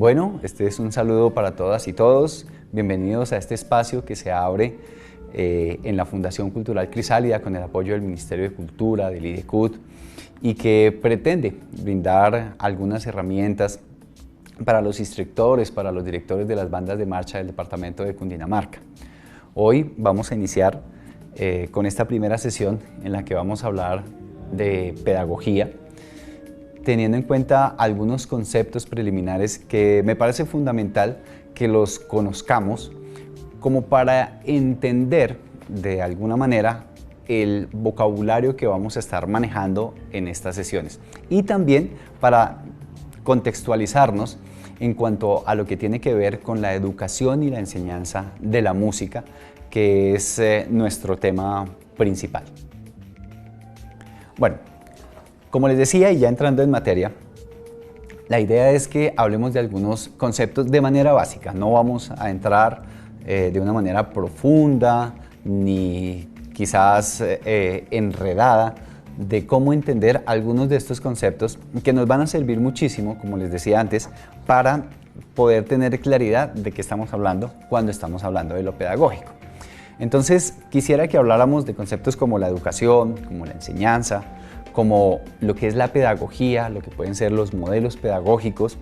Bueno, este es un saludo para todas y todos. Bienvenidos a este espacio que se abre en la Fundación Cultural Crisálida con el apoyo del Ministerio de Cultura, del IDECUT, y que pretende brindar algunas herramientas para los instructores, para los directores de las bandas de marcha del departamento de Cundinamarca. Hoy vamos a iniciar con esta primera sesión en la que vamos a hablar de pedagogía, teniendo en cuenta algunos conceptos preliminares que me parece fundamental que los conozcamos como para entender de alguna manera el vocabulario que vamos a estar manejando en estas sesiones y también para contextualizarnos en cuanto a lo que tiene que ver con la educación y la enseñanza de la música, que es nuestro tema principal. Bueno, como les decía, y ya entrando en materia, la idea es que hablemos de algunos conceptos de manera básica. No vamos a entrar de una manera profunda ni quizás enredada de cómo entender algunos de estos conceptos que nos van a servir muchísimo, como les decía antes, para poder tener claridad de qué estamos hablando cuando estamos hablando de lo pedagógico. Entonces, quisiera que habláramos de conceptos como la educación, como la enseñanza, como lo que es la pedagogía, lo que pueden ser los modelos pedagógicos,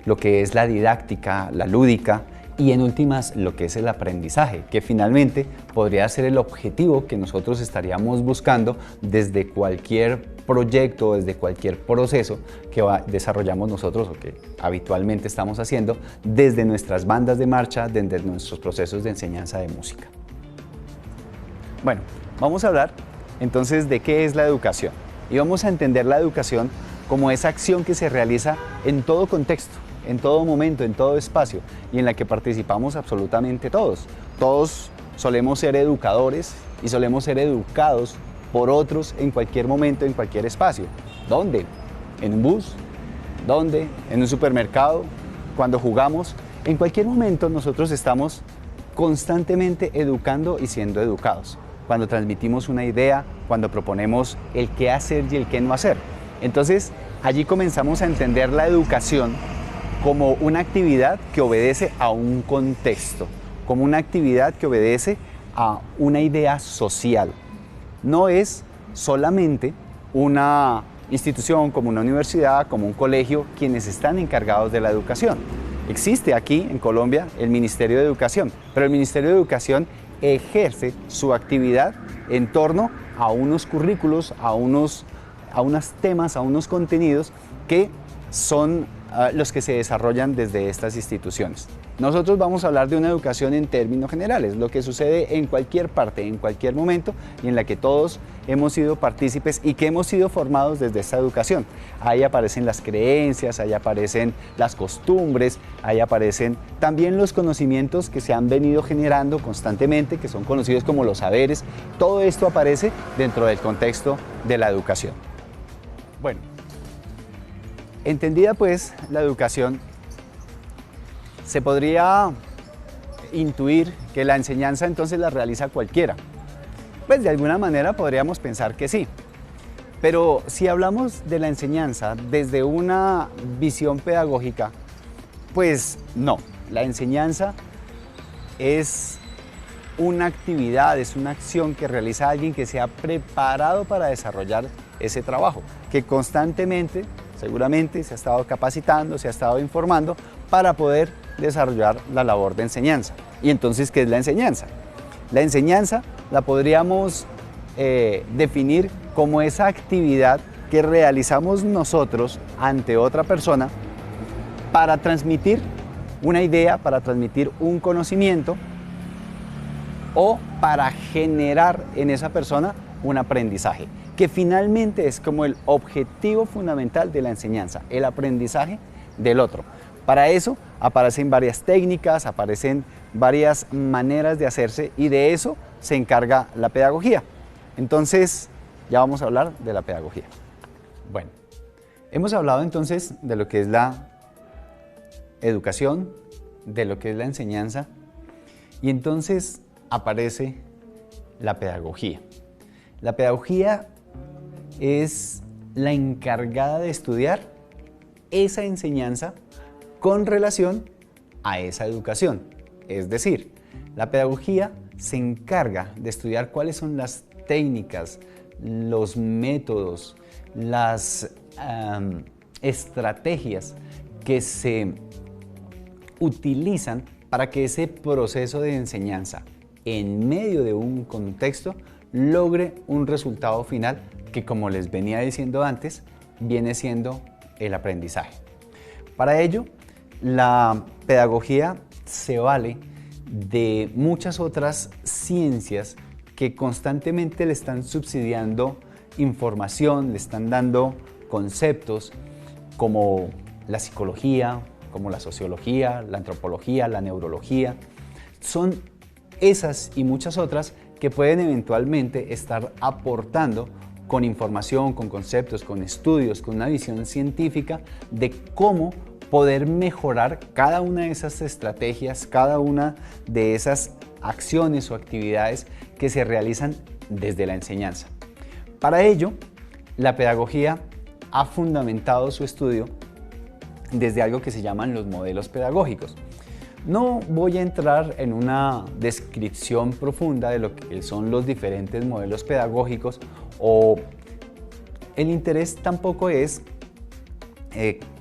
lo que es la didáctica, la lúdica y en últimas lo que es el aprendizaje, que finalmente podría ser el objetivo que nosotros estaríamos buscando desde cualquier proyecto, desde cualquier proceso que desarrollamos nosotros o que habitualmente estamos haciendo desde nuestras bandas de marcha, desde nuestros procesos de enseñanza de música. Bueno, vamos a hablar entonces de qué es la educación. Y vamos a entender la educación como esa acción que se realiza en todo contexto, en todo momento, en todo espacio y en la que participamos absolutamente todos. Todos solemos ser educadores y solemos ser educados por otros en cualquier momento, en cualquier espacio. ¿Dónde? ¿En un bus? ¿Dónde? ¿En un supermercado? Cuando jugamos. En cualquier momento nosotros estamos constantemente educando y siendo educados. Cuando transmitimos una idea, cuando proponemos el qué hacer y el qué no hacer. Entonces, allí comenzamos a entender la educación como una actividad que obedece a un contexto, como una actividad que obedece a una idea social. No es solamente una institución como una universidad, como un colegio, quienes están encargados de la educación. Existe aquí en Colombia el Ministerio de Educación, pero el Ministerio de Educación ejerce su actividad en torno a unos currículos, a unos temas, a unos contenidos que son los que se desarrollan desde estas instituciones. Nosotros vamos a hablar de una educación en términos generales, lo que sucede en cualquier parte, en cualquier momento y en la que todos hemos sido partícipes y que hemos sido formados desde esta educación. Ahí aparecen las creencias, ahí aparecen las costumbres, ahí aparecen también los conocimientos que se han venido generando constantemente, que son conocidos como los saberes. Todo esto aparece dentro del contexto de la educación. Bueno, entendida pues la educación, se podría intuir que la enseñanza entonces la realiza cualquiera. Pues de alguna manera podríamos pensar que sí. Pero si hablamos de la enseñanza desde una visión pedagógica, pues no. La enseñanza es una actividad, es una acción que realiza alguien que se ha preparado para desarrollar ese trabajo, que constantemente, seguramente, se ha estado capacitando, se ha estado informando para poder desarrollar la labor de enseñanza. ¿Y entonces qué es la enseñanza? La enseñanza la podríamos definir como esa actividad que realizamos nosotros ante otra persona para transmitir una idea, para transmitir un conocimiento o para generar en esa persona un aprendizaje, que finalmente es como el objetivo fundamental de la enseñanza, el aprendizaje del otro. Para eso aparecen varias técnicas, aparecen varias maneras de hacerse y de eso se encarga la pedagogía. Entonces, ya vamos a hablar de la pedagogía. Bueno, hemos hablado entonces de lo que es la educación, de lo que es la enseñanza y entonces aparece la pedagogía. La pedagogía es la encargada de estudiar esa enseñanza con relación a esa educación. Es decir, la pedagogía se encarga de estudiar cuáles son las técnicas, los métodos, las estrategias que se utilizan para que ese proceso de enseñanza en medio de un contexto logre un resultado final que, como les venía diciendo antes, viene siendo el aprendizaje. Para ello, la pedagogía se vale de muchas otras ciencias que constantemente le están subsidiando información, le están dando conceptos como la psicología, como la sociología, la antropología, la neurología. Son esas y muchas otras que pueden eventualmente estar aportando con información, con conceptos, con estudios, con una visión científica de cómo poder mejorar cada una de esas estrategias, cada una de esas acciones o actividades que se realizan desde la enseñanza. Para ello, la pedagogía ha fundamentado su estudio desde algo que se llaman los modelos pedagógicos. No voy a entrar en una descripción profunda de lo que son los diferentes modelos pedagógicos, o el interés tampoco es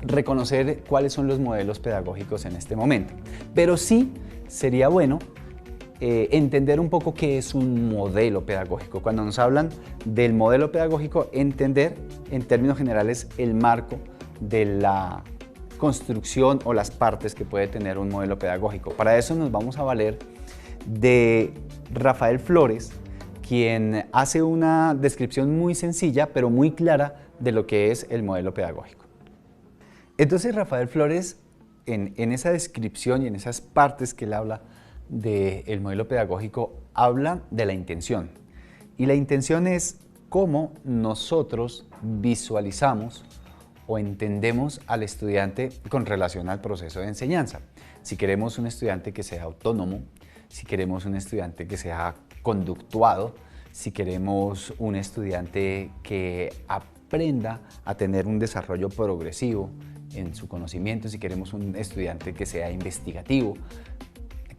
reconocer cuáles son los modelos pedagógicos en este momento, pero sí sería bueno entender un poco qué es un modelo pedagógico. Cuando nos hablan del modelo pedagógico, entender en términos generales el marco de la construcción o las partes que puede tener un modelo pedagógico. Para eso nos vamos a valer de Rafael Flores, quien hace una descripción muy sencilla pero muy clara de lo que es el modelo pedagógico. Entonces Rafael Flores, en esa descripción y en esas partes que él habla del modelo pedagógico, habla de la intención. Y la intención es cómo nosotros visualizamos o entendemos al estudiante con relación al proceso de enseñanza. Si queremos un estudiante que sea autónomo, si queremos un estudiante que sea conductuado, si queremos un estudiante que aprenda a tener un desarrollo progresivo en su conocimiento, si queremos un estudiante que sea investigativo,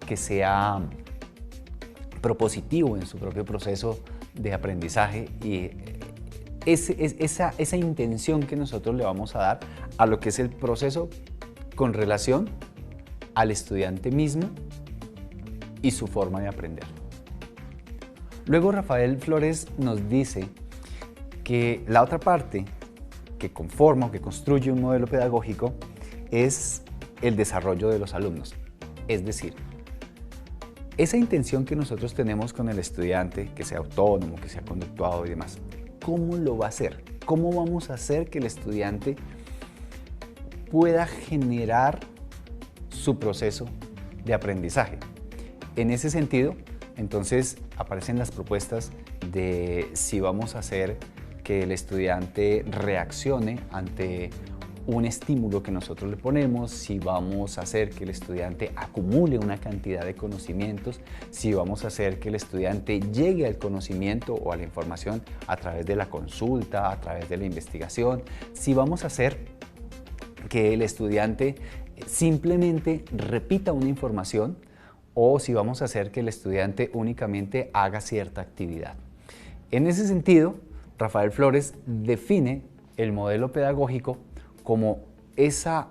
que sea propositivo en su propio proceso de aprendizaje, y esa intención que nosotros le vamos a dar a lo que es el proceso con relación al estudiante mismo y su forma de aprender. Luego Rafael Flores nos dice que la otra parte que conforma o que construye un modelo pedagógico es el desarrollo de los alumnos. Es decir, esa intención que nosotros tenemos con el estudiante, que sea autónomo, que sea conductuado y demás, ¿cómo lo va a hacer? ¿Cómo vamos a hacer que el estudiante pueda generar su proceso de aprendizaje? En ese sentido, entonces aparecen las propuestas de si vamos a hacer que el estudiante reaccione ante un estímulo que nosotros le ponemos, si vamos a hacer que el estudiante acumule una cantidad de conocimientos, si vamos a hacer que el estudiante llegue al conocimiento o a la información a través de la consulta, a través de la investigación, si vamos a hacer que el estudiante simplemente repita una información, o si vamos a hacer que el estudiante únicamente haga cierta actividad. En ese sentido, Rafael Flores define el modelo pedagógico como esa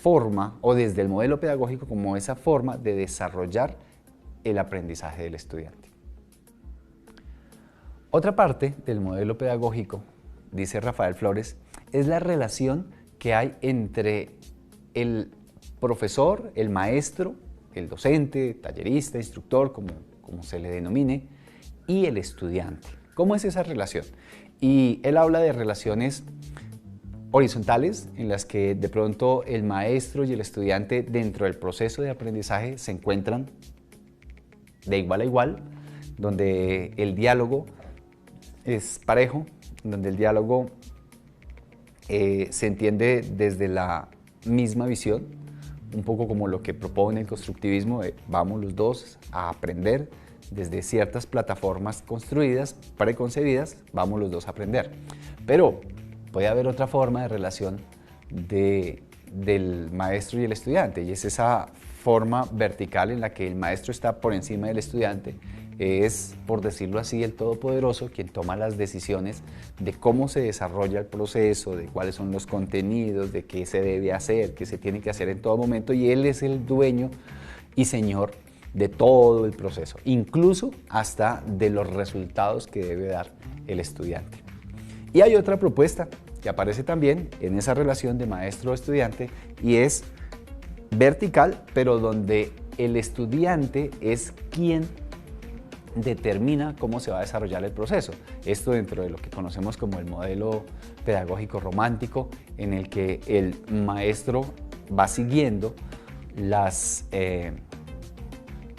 forma, o desde el modelo pedagógico como esa forma de desarrollar el aprendizaje del estudiante. Otra parte del modelo pedagógico, dice Rafael Flores, es la relación que hay entre el profesor, el maestro, el docente, tallerista, instructor, como se le denomine, y el estudiante. ¿Cómo es esa relación? Y él habla de relaciones horizontales, en las que de pronto el maestro y el estudiante dentro del proceso de aprendizaje se encuentran de igual a igual, donde el diálogo es parejo, donde el diálogo se entiende desde la misma visión, un poco como lo que propone el constructivismo, vamos los dos a aprender desde ciertas plataformas construidas, preconcebidas, vamos los dos a aprender. Pero puede haber otra forma de relación de del maestro y el estudiante, y es esa forma vertical en la que el maestro está por encima del estudiante. Es, por decirlo así, el todopoderoso quien toma las decisiones de cómo se desarrolla el proceso, de cuáles son los contenidos, de qué se debe hacer, qué se tiene que hacer en todo momento, y él es el dueño y señor de todo el proceso, incluso hasta de los resultados que debe dar el estudiante. Y hay otra propuesta que aparece también en esa relación de maestro-estudiante, y es vertical, pero donde el estudiante es quien determina cómo se va a desarrollar el proceso. Esto dentro de lo que conocemos como el modelo pedagógico romántico, en el que el maestro va siguiendo las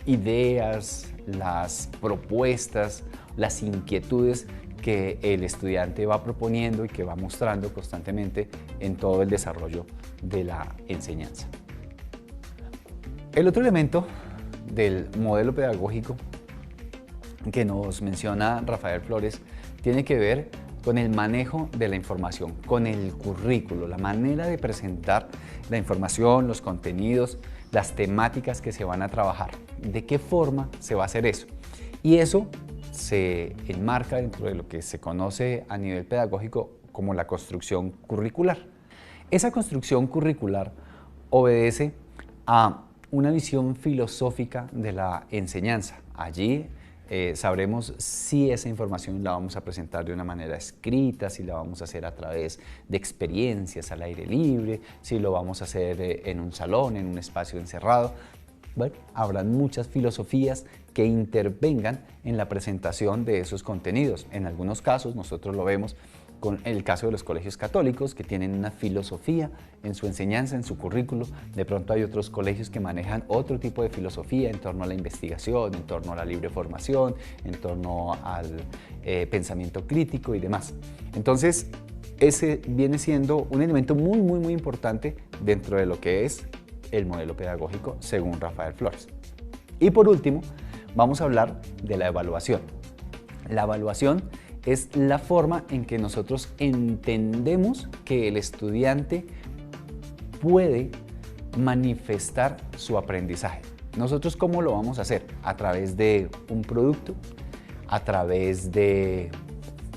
ideas, las propuestas, las inquietudes que el estudiante va proponiendo y que va mostrando constantemente en todo el desarrollo de la enseñanza. El otro elemento del modelo pedagógico que nos menciona Rafael Flores tiene que ver con el manejo de la información, con el currículo, la manera de presentar la información, los contenidos, las temáticas que se van a trabajar, de qué forma se va a hacer eso. Y eso se enmarca dentro de lo que se conoce a nivel pedagógico como la construcción curricular. Esa construcción curricular obedece a una visión filosófica de la enseñanza. Allí sabremos si esa información la vamos a presentar de una manera escrita, si la vamos a hacer a través de experiencias al aire libre, si lo vamos a hacer en un salón, en un espacio encerrado. Bueno, habrán muchas filosofías que intervengan en la presentación de esos contenidos. En algunos casos, nosotros lo vemos con el caso de los colegios católicos, que tienen una filosofía en su enseñanza, en su currículo. De pronto hay otros colegios que manejan otro tipo de filosofía en torno a la investigación, en torno a la libre formación, en torno al pensamiento crítico y demás. Entonces, ese viene siendo un elemento muy importante dentro de lo que es el modelo pedagógico según Rafael Flores. Y por último, vamos a hablar de la evaluación. La evaluación es la forma en que nosotros entendemos que el estudiante puede manifestar su aprendizaje. ¿Nosotros cómo lo vamos a hacer? A través de un producto, a través de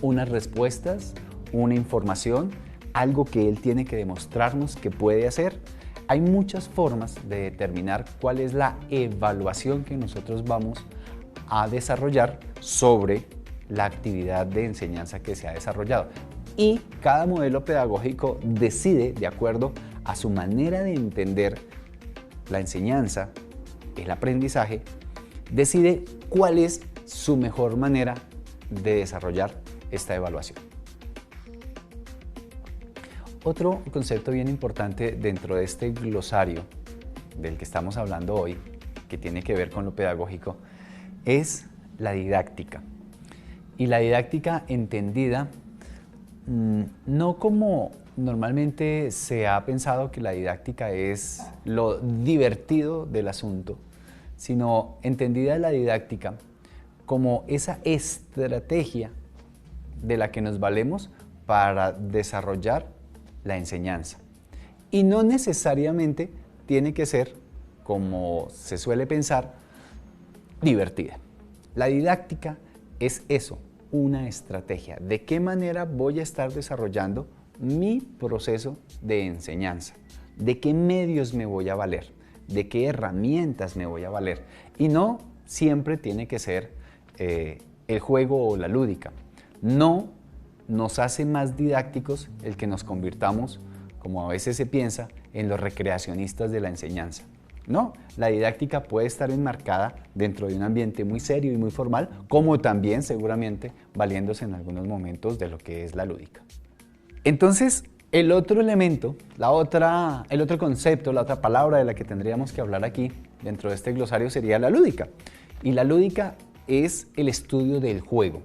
unas respuestas, una información, algo que él tiene que demostrarnos que puede hacer. Hay muchas formas de determinar cuál es la evaluación que nosotros vamos a desarrollar sobre la actividad de enseñanza que se ha desarrollado. Y cada modelo pedagógico decide, de acuerdo a su manera de entender la enseñanza, el aprendizaje, decide cuál es su mejor manera de desarrollar esta evaluación. Otro concepto bien importante dentro de este glosario del que estamos hablando hoy, que tiene que ver con lo pedagógico, es la didáctica. Y la didáctica entendida no como normalmente se ha pensado que la didáctica es lo divertido del asunto, sino entendida la didáctica como esa estrategia de la que nos valemos para desarrollar la enseñanza. Y no necesariamente tiene que ser, como se suele pensar, divertida. La didáctica es eso, una estrategia. ¿De qué manera voy a estar desarrollando mi proceso de enseñanza? ¿De qué medios me voy a valer? ¿De qué herramientas me voy a valer? Y no siempre tiene que ser el juego o la lúdica. No nos hace más didácticos el que nos convirtamos, como a veces se piensa, en los recreacionistas de la enseñanza. No, la didáctica puede estar enmarcada dentro de un ambiente muy serio y muy formal, como también seguramente valiéndose en algunos momentos de lo que es la lúdica. Entonces, el otro elemento, el otro concepto, la otra palabra de la que tendríamos que hablar aquí dentro de este glosario sería la lúdica. Y la lúdica es el estudio del juego.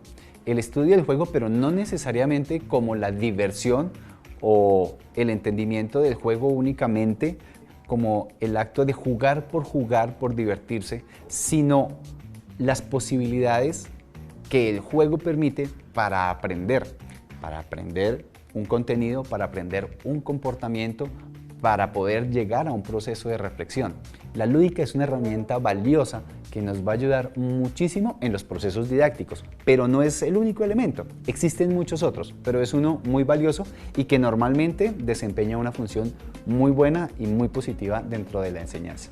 El estudio del juego, pero no necesariamente como la diversión o el entendimiento del juego únicamente como el acto de jugar, por divertirse, sino las posibilidades que el juego permite para aprender un contenido, para aprender un comportamiento, para poder llegar a un proceso de reflexión. La lúdica es una herramienta valiosa que nos va a ayudar muchísimo en los procesos didácticos, pero no es el único elemento. Existen muchos otros, pero es uno muy valioso y que normalmente desempeña una función muy buena y muy positiva dentro de la enseñanza.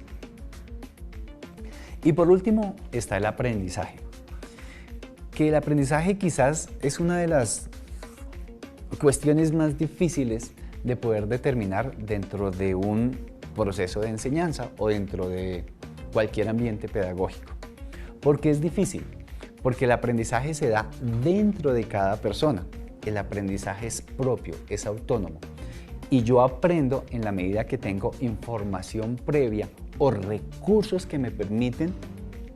Y por último está el aprendizaje. Que el aprendizaje quizás es una de las cuestiones más difíciles de poder determinar dentro de un proceso de enseñanza o dentro de cualquier ambiente pedagógico. ¿Por qué es difícil? Porque el aprendizaje se da dentro de cada persona. El aprendizaje es propio, es autónomo. Y yo aprendo en la medida que tengo información previa o recursos que me permiten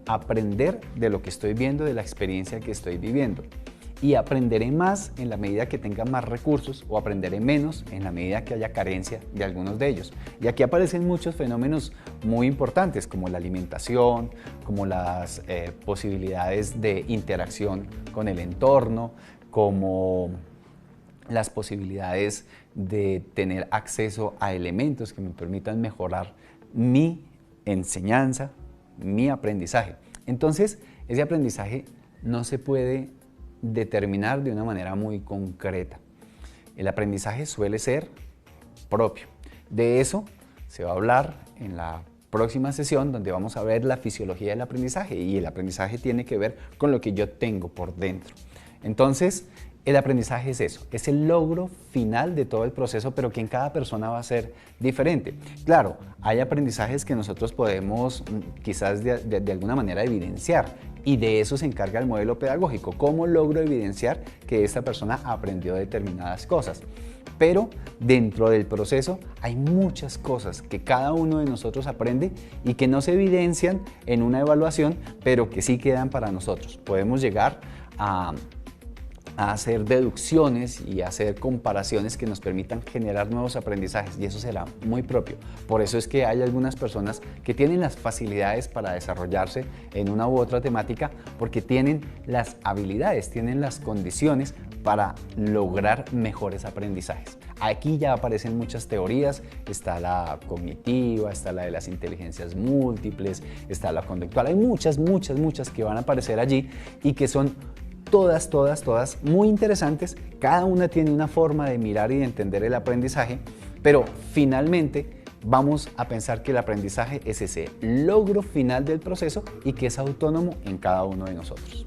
aprender de lo que estoy viendo, de la experiencia que estoy viviendo. Y aprenderé más en la medida que tenga más recursos o aprenderé menos en la medida que haya carencia de algunos de ellos. Y aquí aparecen muchos fenómenos muy importantes como la alimentación, como las posibilidades de interacción con el entorno, como las posibilidades de tener acceso a elementos que me permitan mejorar mi enseñanza, mi aprendizaje. Entonces, ese aprendizaje no se puede determinar de una manera muy concreta. El aprendizaje suele ser propio. De eso se va a hablar en la próxima sesión, donde vamos a ver la fisiología del aprendizaje, y el aprendizaje tiene que ver con lo que yo tengo por dentro. Entonces, el aprendizaje es eso, es el logro final de todo el proceso, pero que en cada persona va a ser diferente. Claro, hay aprendizajes que nosotros podemos quizás de alguna manera evidenciar, y de eso se encarga el modelo pedagógico. ¿Cómo logro evidenciar que esta persona aprendió determinadas cosas? Pero dentro del proceso hay muchas cosas que cada uno de nosotros aprende y que no se evidencian en una evaluación, pero que sí quedan para nosotros. Podemos llegar a hacer deducciones y hacer comparaciones que nos permitan generar nuevos aprendizajes, y eso será muy propio. Por eso es que hay algunas personas que tienen las facilidades para desarrollarse en una u otra temática, porque tienen las habilidades, tienen las condiciones para lograr mejores aprendizajes. Aquí ya aparecen muchas teorías, está la cognitiva, está la de las inteligencias múltiples, está la conductual, hay muchas que van a aparecer allí y que son todas muy interesantes. Cada una tiene una forma de mirar y de entender el aprendizaje, pero finalmente vamos a pensar que el aprendizaje es ese logro final del proceso y que es autónomo en cada uno de nosotros.